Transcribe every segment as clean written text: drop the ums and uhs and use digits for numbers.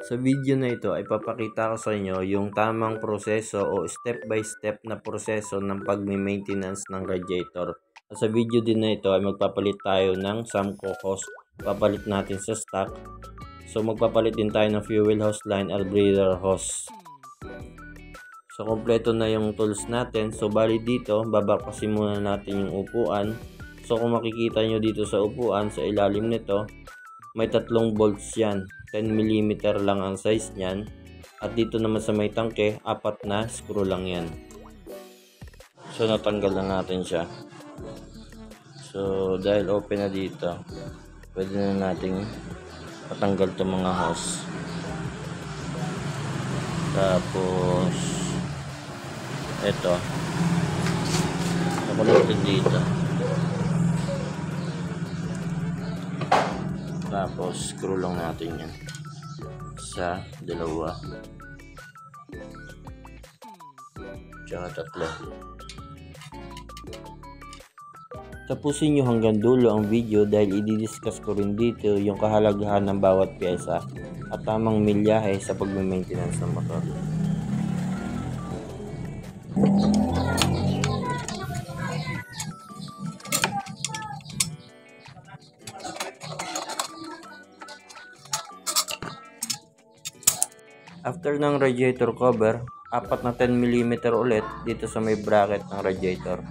Sa video na ito ay papakita ko sa inyo yung tamang proseso o step by step na proseso ng pagme-maintenance ng radiator. At sa video din na ito ay magpapalit tayo ng Samco hose. Papalit natin sa stock. So magpapalit din tayo ng fuel hose line at breather hose. So kompleto na yung tools natin. So bali dito, babakasin muna natin yung upuan. So kung makikita nyo dito sa upuan, sa ilalim nito, may tatlong bolts yan. 10mm lang ang size niyan. At dito naman sa may tangke, 4 na screw lang yan. So natanggal na natin siya. So dahil open na dito, pwede na nating patanggal itong mga hose. Tapos ito, nakulitin dito. Tapos screw lang natin yan sa dalawa tsaka tatlo. Tapusin nyo hanggang dulo ang video dahil i-discuss ko rin dito yung kahalagahan ng bawat pyesa at tamang milyahe sa pagme-maintenance ng motor. After ng radiator cover, 4 na 10mm ulit dito sa may bracket ng radiator.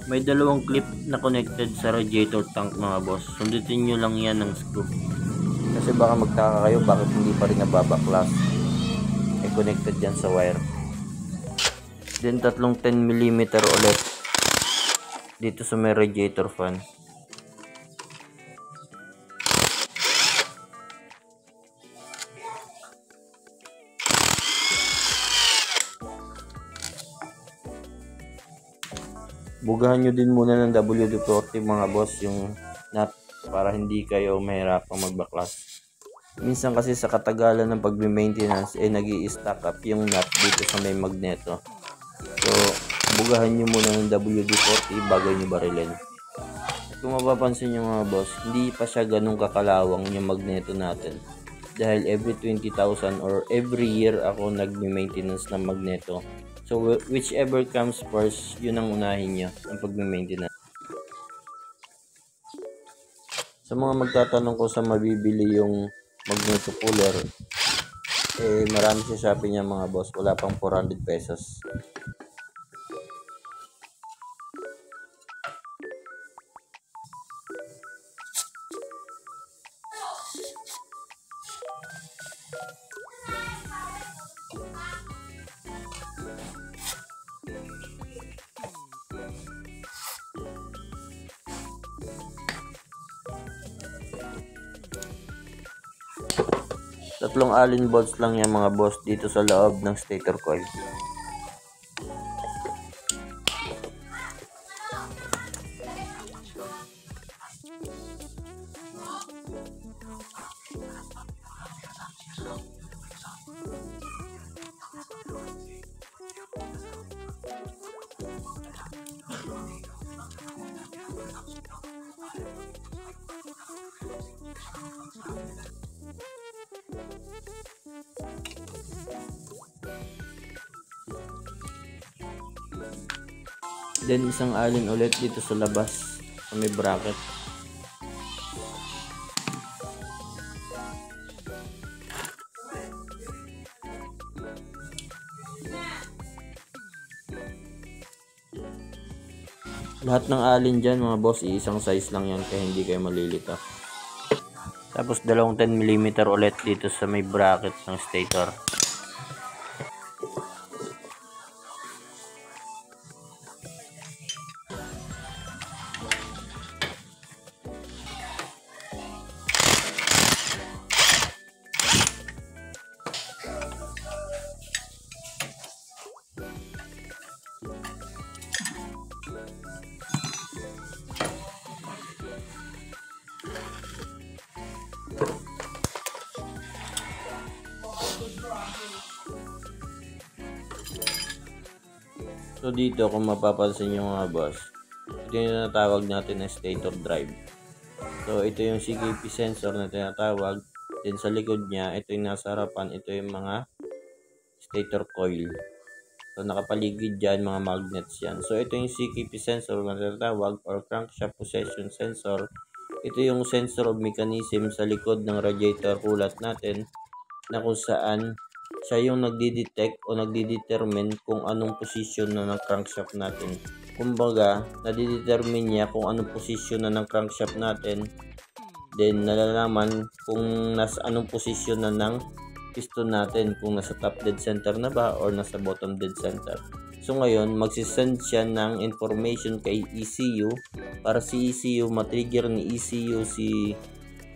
May dalawang clip na connected sa radiator tank mga boss. Sundutin nyo lang yan ng screw. Kasi baka magtaka kayo bakit hindi pa rin nababaklas. Ay connected yan sa wire. Then tatlong 10mm ulit dito sa may radiator fan. Bugahan nyo din muna ng WD-40 mga boss yung nut para hindi kayo mahirapang magbaklas. Minsan kasi sa katagalan ng pag-maintenance nag-i-stack up yung nut dito sa may magneto. So bugahan nyo muna ng WD-40 bago nyo barilin. Kung mapapansin nyo mga boss, hindi pa siya ganun kakalawang yung magneto natin. Dahil every 20,000 or every year ako nag-maintenance ng magneto. So whichever comes first, yun ang unahin nyo ang pag-maintenance. Sa mga magtatanong ko sa mabibili yung magneto cooler, marami sa Shopee niya mga boss, wala pang 400 pesos. Tatlong Allen bolts lang yan mga boss dito sa loob ng stator coil. Then isang Allen ulit dito sa labas sa may bracket. Lahat ng Allen dyan mga boss, isang size lang yan kaya hindi kayo malilito. Tapos dalawang 10mm ulit dito sa may bracket ng stator. So dito kung mapapansin nyo mga boss, ito yung tinatawag natin na stator drive. So ito yung CKP sensor na tinatawag. Then sa likod niya, ito yung nasa harapan, ito yung mga stator coil. So nakapaligid dyan, mga magnets yan. So ito yung CKP sensor na tinatawag or crankshaft position sensor. Ito yung sensor of mechanism sa likod ng radiator ulat natin na kung saan siya yung nagdi-detect o nagdi-determine kung anong posisyon na ng crankshaft natin. Kumbaga, nadidetermine niya kung anong posisyon na ng crankshaft natin. Then, nalalaman kung nasa anong posisyon na ng piston natin. Kung nasa top dead center na ba or nasa bottom dead center. So, ngayon, magsisend siya ng information kay ECU para si ECU matrigger ni ECU si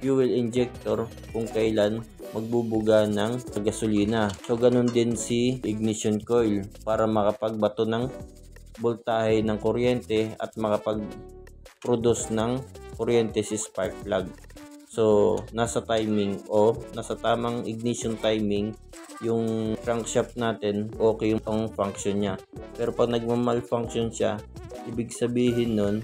fuel injector kung kailan magbubuga ng gasolina. So ganun din si ignition coil para makapagbato ng voltahe ng kuryente at makapag-produce ng kuryente si spark plug. So nasa timing o nasa tamang ignition timing yung crankshaft natin, okay yung function niya. Pero pag nagma-malfunction siya, ibig sabihin nun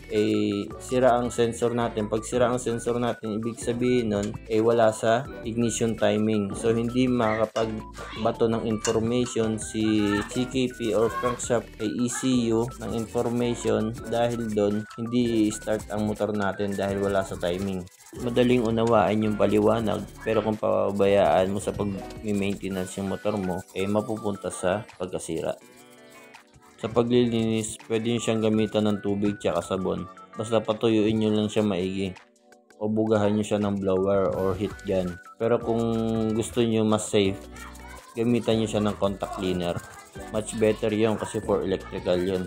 sira ang sensor natin. Pag sira ang sensor natin, ibig sabihin nun wala sa ignition timing. So hindi makakapagbato ng information si CKP or crankshaft kay ECU ng information dahil doon hindi i-start ang motor natin dahil wala sa timing. Madaling unawaan yung paliwanag, pero kung pababayaan mo sa pag-maintenance yung motor mo, mapupunta sa pagkasira. Sa paglilinis, pwede nyo siyang gamitan ng tubig tsaka sabon. Basta patuyuin nyo lang siya maigi. O bugahan nyo siya ng blower or heat gun. Pero kung gusto nyo mas safe, gamitan nyo siya ng contact cleaner. Much better yon kasi for electrical yon.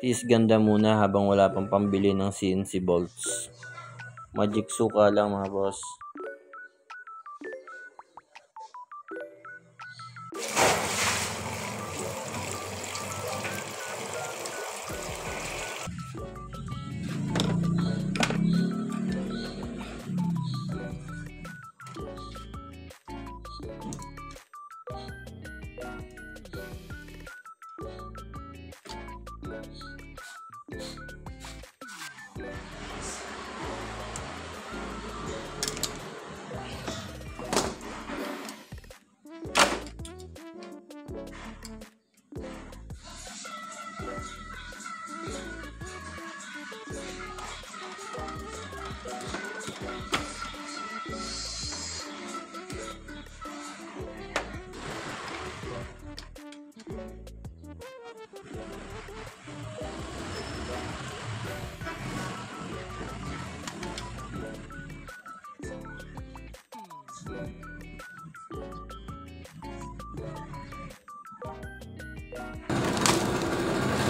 Is ganda muna habang wala pang pambili ng CNC bolts. Magic suka lang mga boss.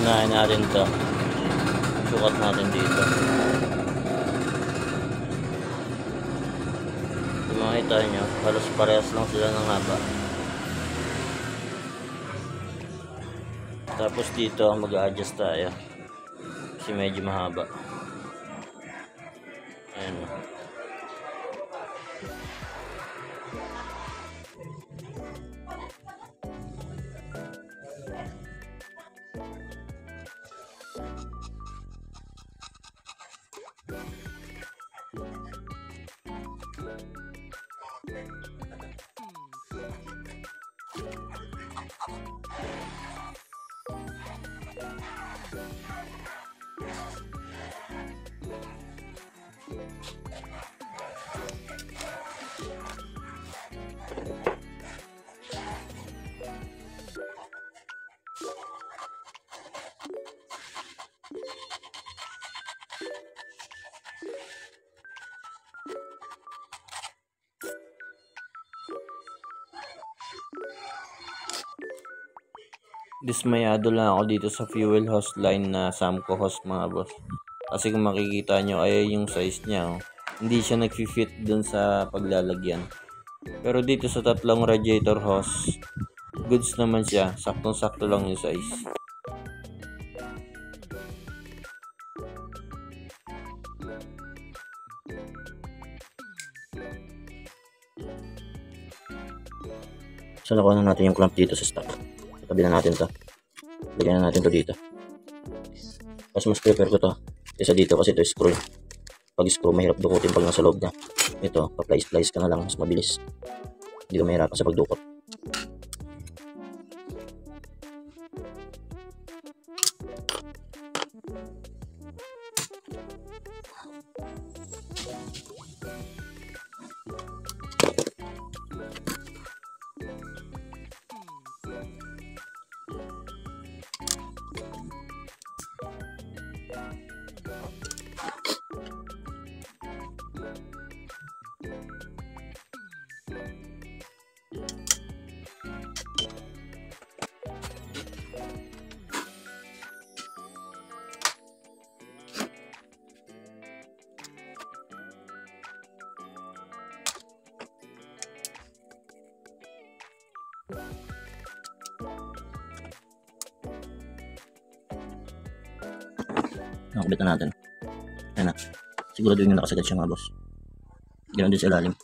Unahin natin to. Sukat natin dito. Kung makita nyo, halos parehas lang sila ng haba. Tapos dito mag-a-adjust tayo kasi medyo mahaba. Ayan. Dismayado lang ako dito sa fuel hose line na Samco hose mga boss. Kasi kung makikita nyo ay yung size niya. Oh. Hindi siya nag-fit dun sa paglalagyan. Pero dito sa tatlong radiator hose, goods naman siya. Saktong-sakto lang yung size. So nakuha na natin yung clamp dito sa stock. Tabi na natin to. Lagyan na natin to dito. Mas prefer ko to kaysa dito kasi ito screw. Pag screw mahirap dukutin pag nasa loob na. Ito, pa-splice ka na lang, mas mabilis. Hindi ka mahirapan sa pagdukot. Nakabit na natin. Ayan na. Siguraduhin na nakasagad siya mga boss. Ganoon din sa ilalim.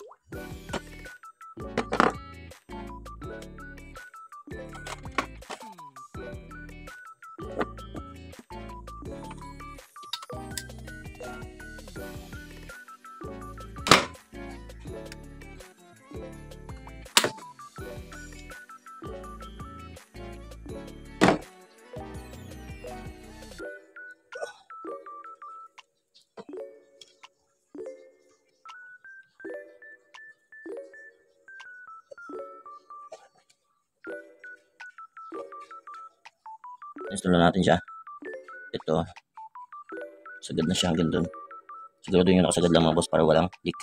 Install na natin siya. Ito. Sagad na siya hanggang doon. Siguro doon yung nakasagad lang mga boss para walang leak.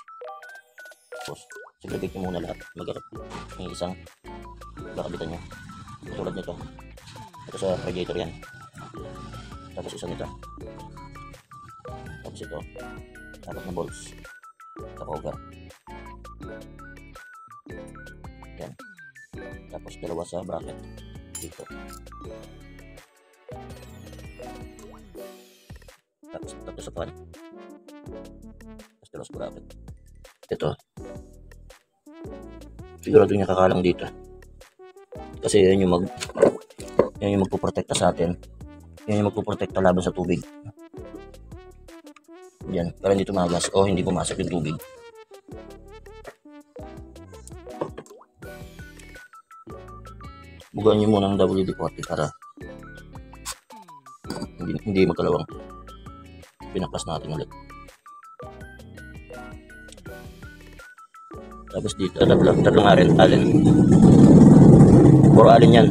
Tapos, segregate nyo muna lahat. Magkakap yung isang kakabitan nyo. Tulad nito. Ito sa radiator yan. Tapos isa nito. Tapos ito. Dapat na bolts. Sa cover. Yan. Tapos dalawa sa bracket. Dito. Tapos tatlo sa pan. Tapos dalawa sa bracket. Ito. Sigurado niya kakalang dito. Kasi yan yung magpoprotekta sa atin. Yan yung magpoprotekta laban sa tubig. Yan, para hindi tumagas o hindi pumasok yung tubig. Bugaan nyo muna ng WD-40 para hindi magkalawang. Pinaklas natin ulit. Tapos dito, tatlong alin. Puro alin yan.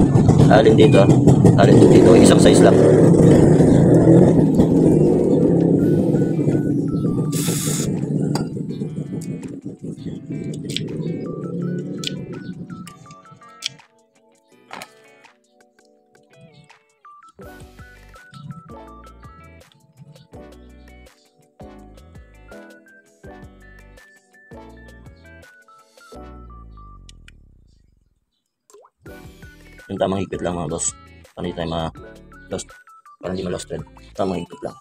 Alin dito. Alin dito. Isang size lang. Yung tamang higpit lang mga boss. Para hindi tayo ma-lost. Para hindi ma-lost thread. Tamang higpit lang.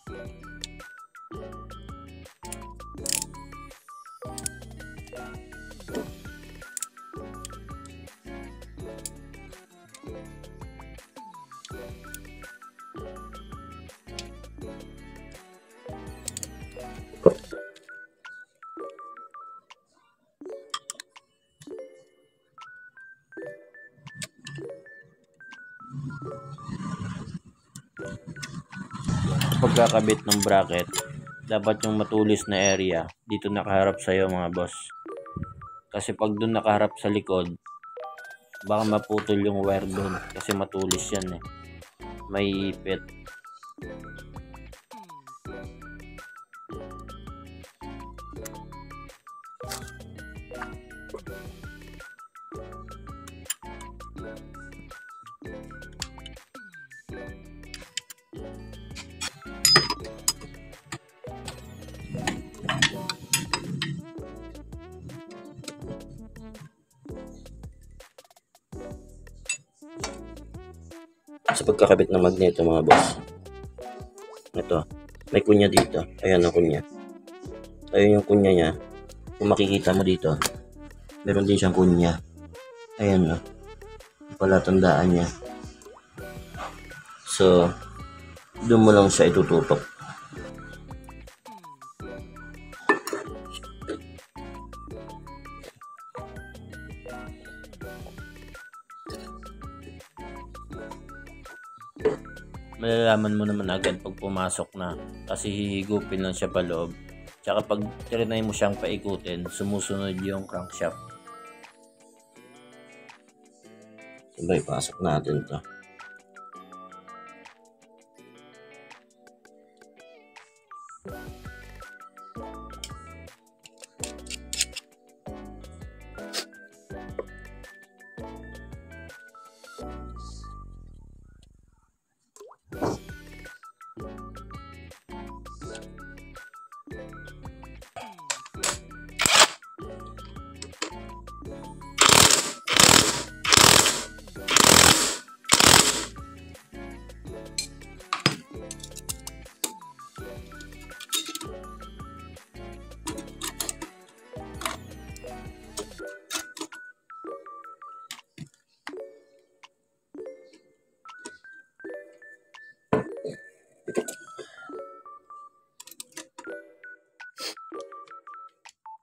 Pagkakabit ng bracket, dapat yung matulis na area dito nakaharap sa iyo mga boss. Kasi pag doon nakaharap sa likod, baka maputol yung wire doon kasi matulis yan eh. May ipit. Sa pagkakabit ng magneto mga boss, ito, may kunya dito. Ayan ang kunya. Ayun yung kunya niya. Kung makikita mo dito, meron din siyang kunya. Ayan o. Pala tandaan niya. So, doon mo lang siya itututok. Malalaman mo naman agad pag pumasok na kasi hihigupin lang siya pa loob. Tsaka pag trinay mo siyang paikutin, sumusunod yung crankshaft. Sabay, pasok natin to.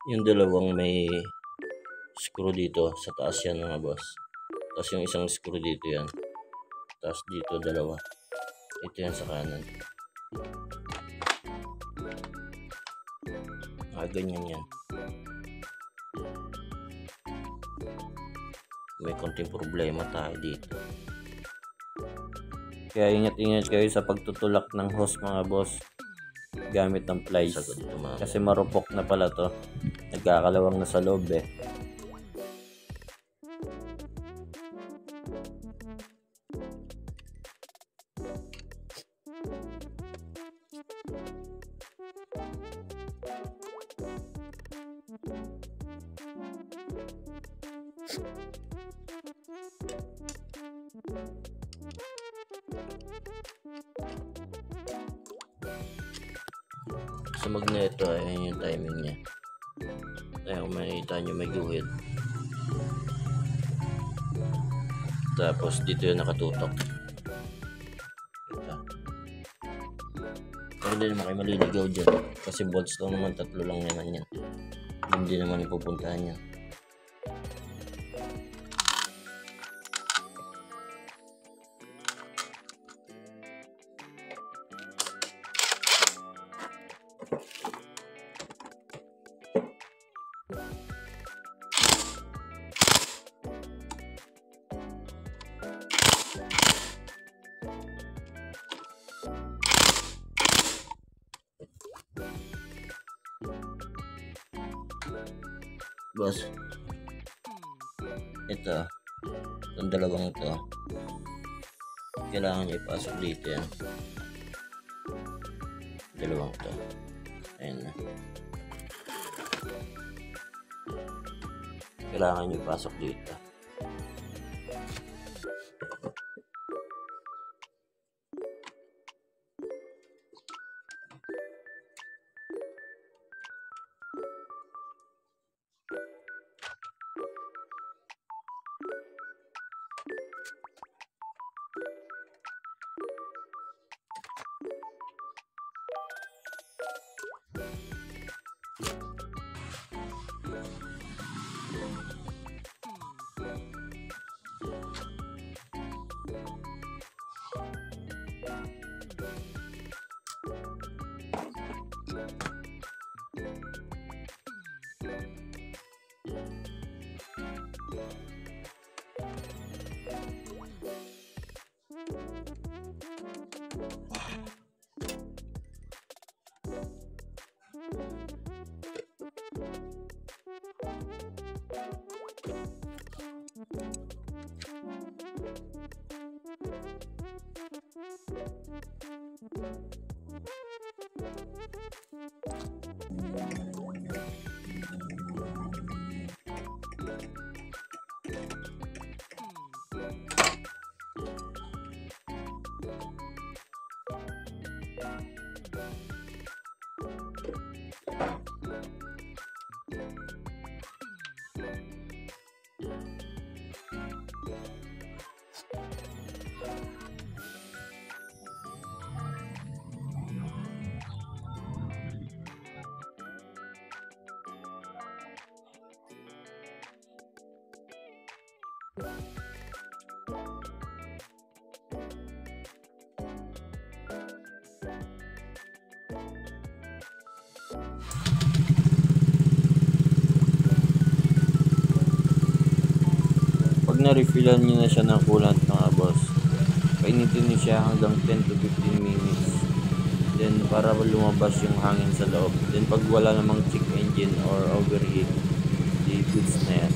Yung dalawang may screw dito sa taas yan mga boss. Tapos yung isang screw dito yan. Tapos dito dalawa. Ito yan sa kanan. Ganyan yan. May konting problema tayo dito. Kaya ingat-ingat kayo sa pagtutulak ng hose mga boss gamit ng plies. Sagad ito mga Kasi marupok na pala to. Nagkakalawang na sa loob eh. Sa magneto, ayan yung timing niya. Ayan, kung makikita nyo may guhit. Tapos dito yung nakatutok. Ito. Pero hindi naman kayo maliligaw dyan. Kasi bolts lang naman, 3 lang naman yan. Hindi naman ipupuntahan yan. Boss, ito, itong dalawang ito, kailangan nyo ipasok dito yan. Dalawang ito, ayan na. Kailangan nyo ipasok dito. Pag na-refillan nyo na siya ng coolant mga boss, painitin nyo siya hanggang 10 to 15 minutes. Then para lumabas yung hangin sa loob. Then pag wala namang check engine or overheat, di goods na yan.